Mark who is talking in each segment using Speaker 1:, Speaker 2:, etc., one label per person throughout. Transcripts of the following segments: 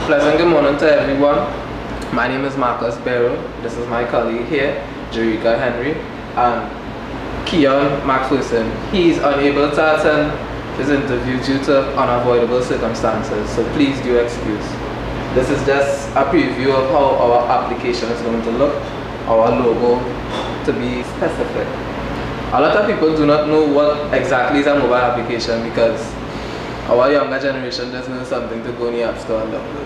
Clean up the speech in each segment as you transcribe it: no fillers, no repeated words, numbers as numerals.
Speaker 1: Pleasant good morning to everyone. My name is Marcus Barrow. This is my colleague here, Jerika Henry, and Keon McPherson. He's unable to attend his interview due to unavoidable circumstances, so please do excuse. This is just a preview of how our application is going to look, our logo to be specific. A lot of people do not know what exactly is a mobile application because our younger generation just knows something to go in the app store and download.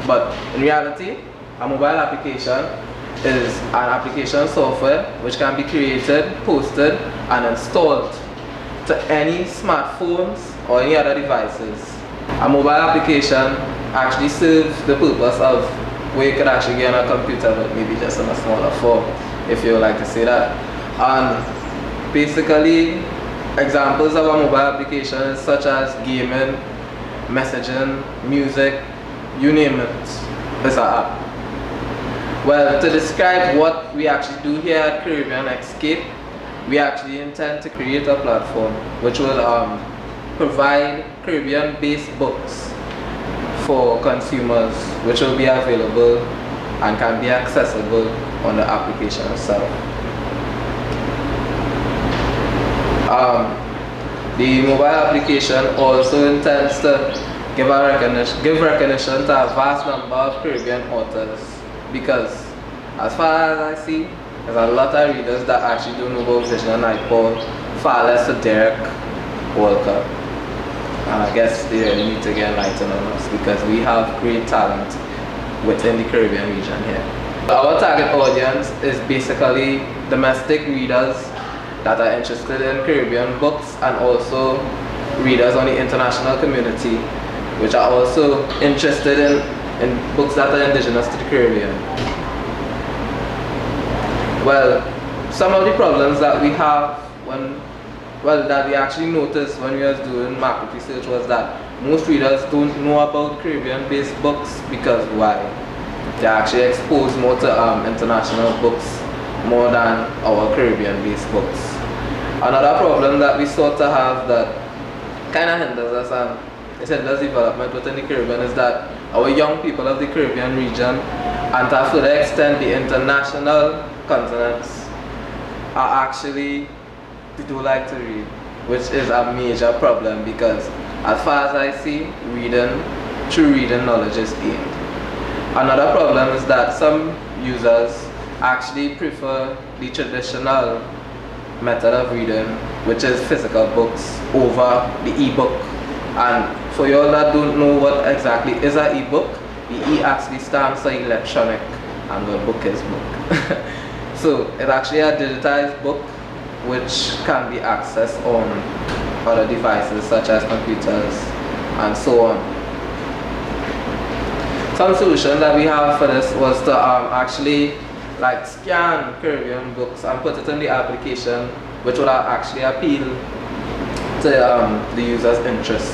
Speaker 1: But in reality, a mobile application is an application software which can be created, posted, and installed to any smartphones or any other devices. A mobile application actually serves the purpose of where you could actually get on a computer, but maybe just in a smaller form, if you would like to say that. And basically, examples of a mobile applications such as gaming, messaging, music, you name it, is an app. Well, to describe what we actually do here at Caribbean Escape, we actually intend to create a platform which will provide Caribbean-based books for consumers, which will be available and can be accessible on the application itself. The mobile application also intends to give recognition to a vast number of Caribbean authors, because as far as I see, there's a lot of readers that actually don't know about Vision and iPod, far less to Derek Walker. And I guess they really need to get enlightened on us because we have great talent within the Caribbean region here. Our target audience is basically domestic readers that are interested in Caribbean books, and also readers on the international community which are also interested in books that are indigenous to the Caribbean. Well, some of the problems that we have that we actually noticed when we was doing market research was that most readers don't know about Caribbean-based books because why? They're actually exposed more to international books more than our Caribbean-based books. Another problem that we sort of have that kind of hinders us and it hinders development within the Caribbean is that our young people of the Caribbean region, and to a further extent the international continents, are actually, they do like to read, which is a major problem because as far as I see, true reading knowledge is gained. Another problem is that some users actually prefer the traditional method of reading, which is physical books, over the e-book. And for y'all that don't know what exactly is an e-book, the E actually stands for electronic and the book is book. So it's actually a digitized book which can be accessed on other devices such as computers and so on. Some solution that we have for this was to actually scan Caribbean books and put it in the application, which would actually appeal to the user's interest.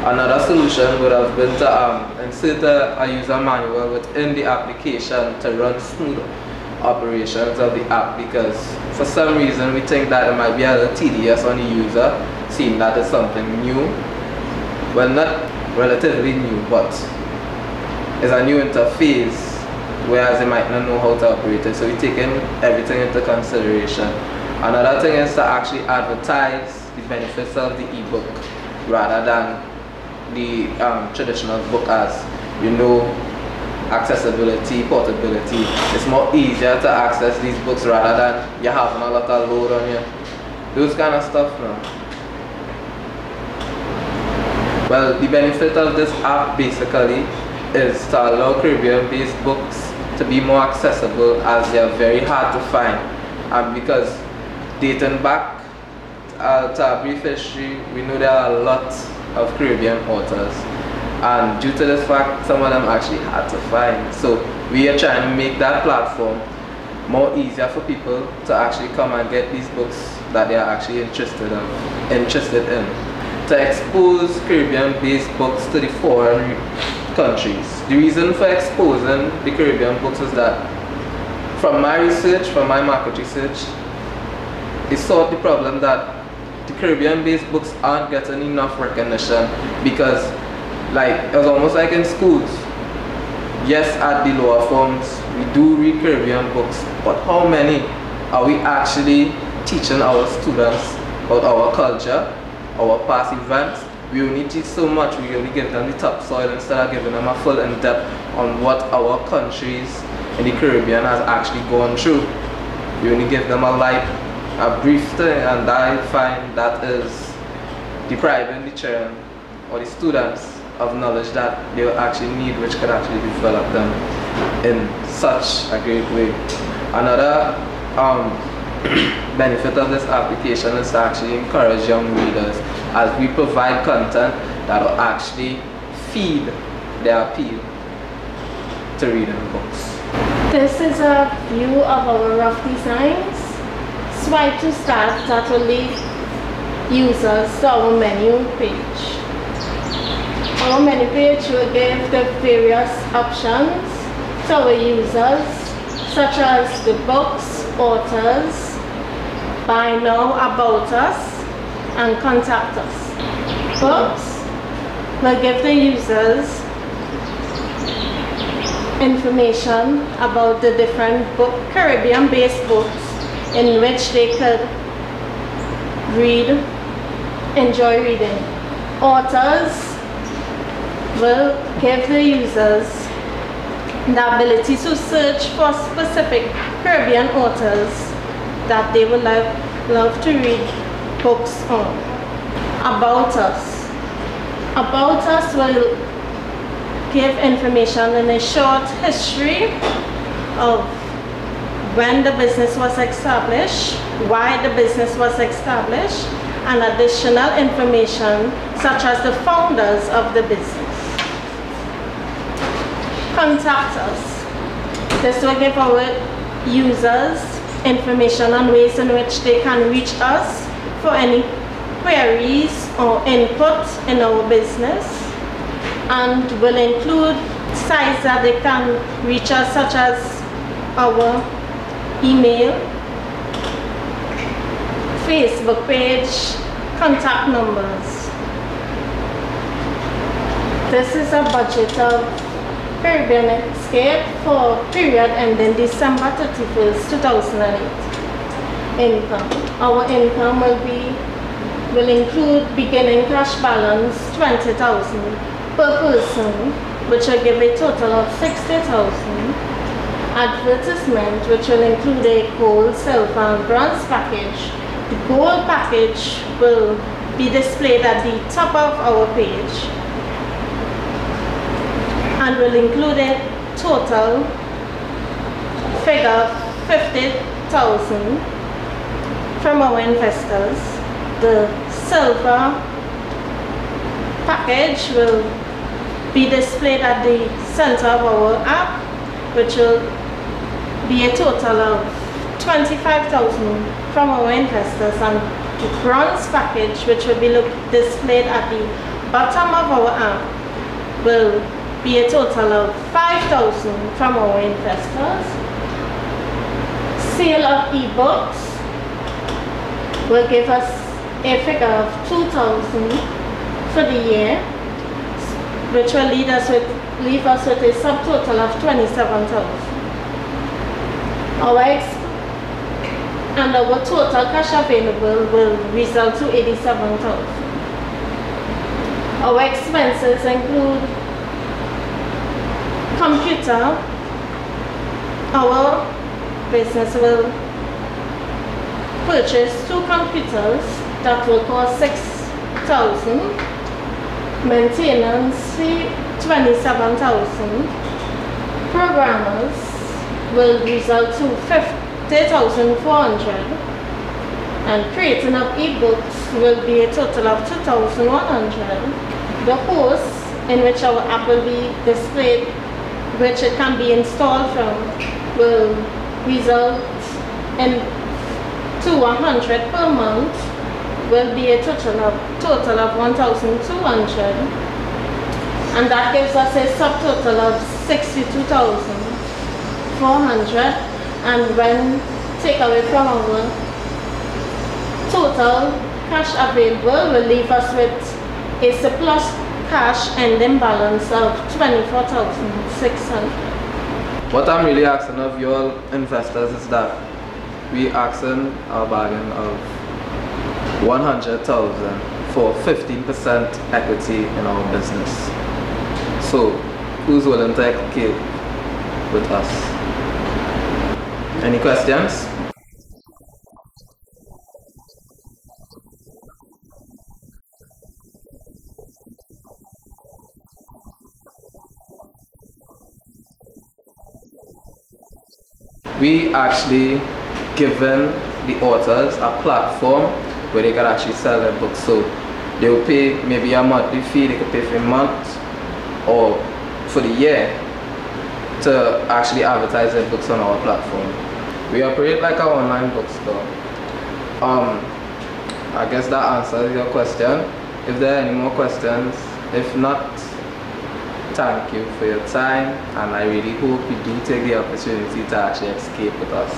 Speaker 1: Another solution would have been to insert a user manual within the application to run smooth operations of the app, because for some reason we think that it might be a little tedious on the user, seeing that it's something new. Well, not relatively new, but it's a new interface, whereas they might not know how to operate it. So we're taking everything into consideration. Another thing is to actually advertise the benefits of the ebook rather than the traditional book, as you know, accessibility, portability. It's more easier to access these books rather than you having a lot of load on you. Those kind of stuff now. Well, the benefit of this app basically is to allow Caribbean-based books to be more accessible, as they are very hard to find. And because dating back to our brief history, we know there are a lot of Caribbean authors, and due to this fact, some of them actually hard to find. So we are trying to make that platform more easier for people to actually come and get these books that they are actually interested in. To expose Caribbean-based books to the foreign countries. The reason for exposing the Caribbean books is that from my research, from my market research, it solved the problem that the Caribbean-based books aren't getting enough recognition, because it was almost like in schools. yes, at the lower forms, we do read Caribbean books, but how many are we actually teaching our students about our culture, our past events? We only teach so much, we only give them the topsoil instead of giving them a full in-depth on what our countries in the Caribbean has actually gone through. We only give them a brief thing, and I find that is depriving the children or the students of knowledge that they will actually need, which could actually develop them in such a great way. Another benefit of this application is to actually encourage young readers, as we provide content that will actually feed their appeal to reading books.
Speaker 2: This is a view of our rough designs. Swipe to start, that will lead users to our menu page. Our menu page will give the various options to our users, such as the books, authors, buy now, about us, and contact us. Books will give the users information about the different Caribbean-based books in which they could enjoy reading. Authors will give the users the ability to search for specific Caribbean authors that they would love to read books on. About us. About us will give information in a short history of when the business was established, why the business was established, and additional information such as the founders of the business. Contact us. This will give our users information on ways in which they can reach us for any queries or input in our business, and will include sites that they can reach us, such as our email, Facebook page, contact numbers. This is a budget of Caribbean Escape for period ending December 31st, 2008. Income. Our income will include beginning cash balance 20,000 per person, which will give a total of 60,000. Advertisement, which will include a gold, silver, and bronze package. The gold package will be displayed at the top of our page and will include a total figure of 50,000 from our investors. The silver package will be displayed at the center of our app, which will be a total of 25,000 from our investors, and the bronze package, which will be displayed at the bottom of our app, will be a total of 5,000 from our investors. Sale of ebooks will give us a figure of 2,000 for the year, which will leave us with a subtotal of 27,000. Our total cash available will result to 87,000. Our expenses include computer. Our business will purchase 2 computers that will cost 6,000. Maintenance fee 27,000. Programmers will result to 50,400, and creating of ebooks will be a total of 2,100. The host in which our app will be displayed, which it can be installed from, will result in 200 per month, will be a total of 1,200, and that gives us a subtotal of 62,400. And when take away from our total cash available, will leave us with a surplus cash ending balance of 24,600.
Speaker 1: What I'm really asking of you all investors is that we asking a bargain of 100,000 for 15% equity in our business. So who's willing to execute with us? Any questions? We actually given the authors a platform where they can actually sell their books. So they will pay maybe a monthly fee, they could pay for a month or for the year to actually advertise their books on our platform. We operate like an online bookstore. I guess that answers your question. If there are any more questions, if not, thank you for your time, and I really hope you do take the opportunity to actually escape with us.